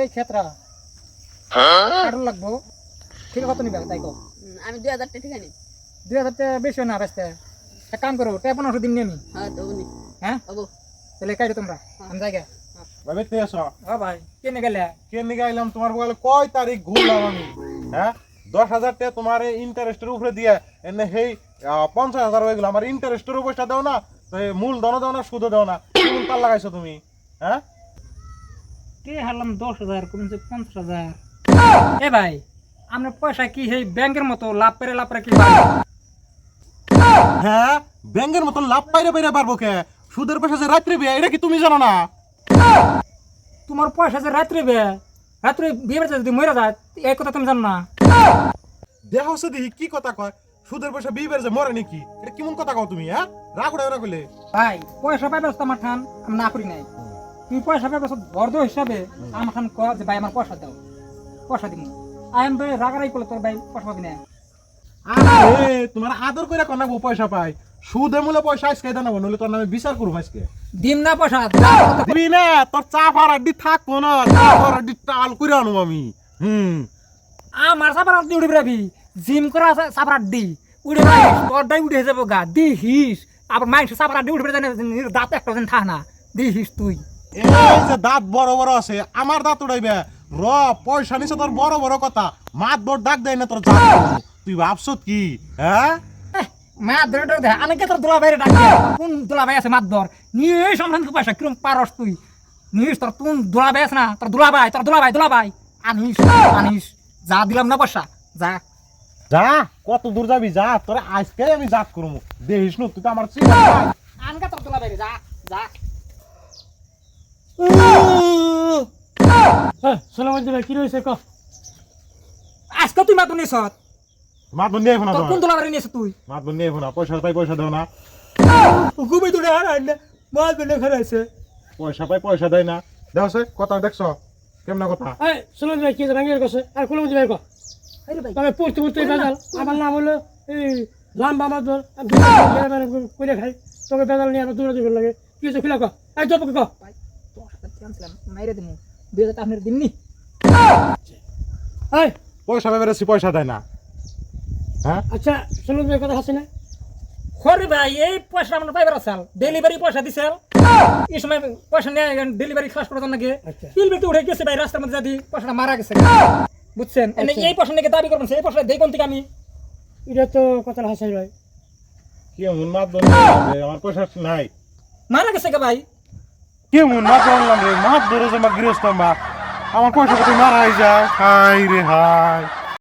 এই ক্ষেত্রা কাটুন লাগবো ঠিক কত নিবে তাই কো আমি 2000 টাকা ঠিক আছে 2000 টাকা বেশি না রাস্তা এক কাম করো টাকা 1500 দিন নি আমি হ্যাঁ তো উনি হ্যাঁ বাবু তাহলে কাইরো তোমরা আমি জায়গা ভাবে তে আসো হ্যাঁ ভাই কেনে গেলে কে নিয়ে আইলাম তোমার বলে কয় তারিখ ঘুরলাম আমি হ্যাঁ 10,000 টাকা তোমার ইন্টারেস্টের উপরে দিয়ে এনে হেই 50,000 হয়ে গেল আমার ইন্টারেস্টের উপরটা দাও না তো মূল দাও না সুদ দাও না কোন কাল লাগাইছো তুমি হ্যাঁ কে হারলাম 10,000 কমছে 50,000 এ ভাই আমরা পয়সা কি এই ব্যাংকের মতো লাভ করে কি পাই হ্যাঁ ব্যাংকের মতো লাভ পাইরে পারবো কে সুদের পয়সা যে রাত্রে বিয়া এটা কি তুমি জানো না তোমার পয়সা যে রাত্রে বিয়ে বাড়িতে যদি মরে যায় এই কথা তুমি জানো না দেখো সে দেখি কি কথা কয় সুদের পয়সা বিয়ে বেড়ে মরে নাকি এটা কেমন কথা কও তুমি হ্যাঁ রাগ উড়ে কইলে ভাই পয়সা পাই ব্যবস্থা আমার খান আমি না করি নাই তুমি পয়সা পাই ব্যবস্থা বর্ধ হিসাবে আমার খান কয় যে ভাই আমার পয়সা দাও পয়সা দিব আমি ভাই রাগারাই করলে তোর ভাই পয়সা পাবি না আরে তোমার আদর কইরা কোন পয়সা পাই সুদে মূলে পয়সা আজকে দাও না নলে তোর নামে বিচার করব আজকে দিম না পয়সা দিবি না তোর চা ফাড়াড্ডি থাকবো না চা ফাড়াড্ডি টাল করে আনো আমি আমার সাপার আড্ডি উড়ে বেরাবি জিম করা সাপার আড্ডি উড়ে ভাই তোরটাই উঠে যাবো গা দিহিস আবার মাইন্ড সাপার আড্ডি উঠে বেড়ে দাঁত একটা দিন থা না দিহিস তুই এই যে দাঁত বড় বড় আছে আমার দাঁত উড়াইবে র পয়সা নিছে তোর বড় বড় কথা মাত বড় ডাক দেয় না তোর যা তুই ভাবছত কি হ্যাঁ মাত ধরে দে আমি কে তোর দুলা ভাইরে ডাকি কোন দুলা ভাই আছে মাত ধর নিয়ে সন্ধান কি পয়সা কিরম পারস তুই নিস তোর কোন দুলা ভাই আছে না তোর দুলা ভাই আনিস যা দিলাম না পয়সা যা যা কত দূর যাবি যা তোরে আজকে আমি জাত করবো দেখিস নু তুই তো আমার চিন্তা আনকা তোর দুলা ভাইরে যা যা সালাম ভাই কি রয়েছে ক আজকে তুই মাত নিস মাত নিয়ে না তোর কোন দুলা ভাইরে নিস তুই মাত নিয়ে না পয়সা পাই পয়সা দাও না ঘুমাই তুই আর আইলে মাত বেনে খাইছে পয়সা দেয় না দেখছ কথা দেখছ কেমন কথা এই সালাম ভাই কি রাঙ্গের কাছে আর কোন ভাই ক আরে ভাই তবে পড়তে বেজাল আমার নাম হলো এই লাম্বা মাদর কইরে খাই তোকে বেজাল নিয়ে আমার দূরে দূরে লাগে কি হচ্ছে খুলে ক এই জপকে ক ভাই 10,000 টাকা মাইরে দিমু 2000 টাকা আপনার দিননি এই পয়সা বেড়েছি পয়সা দেয় না হ্যাঁ আচ্ছা সালাম ভাই কথা আছে না খরে ভাই এই পয়সা আমরা পাইবার আসাল ডেলিভারি পয়সা দিছেল এই সময় পয়সা নিয়ে ডেলিভারি খাস করে নাকি আচ্ছা। বিল উঠে গেছে ভাই রাস্তার মধ্যে যদি পয়সাটা মারা গেছে বুঝছেন এই পয়সা নিয়ে দাবি করবেন এই পয়সা দেই কোন থেকে আমি এটা তো কথা হাসাই ভাই কেমন মাত আমার পয়সা নাই মারা গেছে কে ভাই কেমন মাত বললাম রে মাত ধরে যে গৃহস্থ আমার পয়সা কত মারাই যায় হাই রে হাই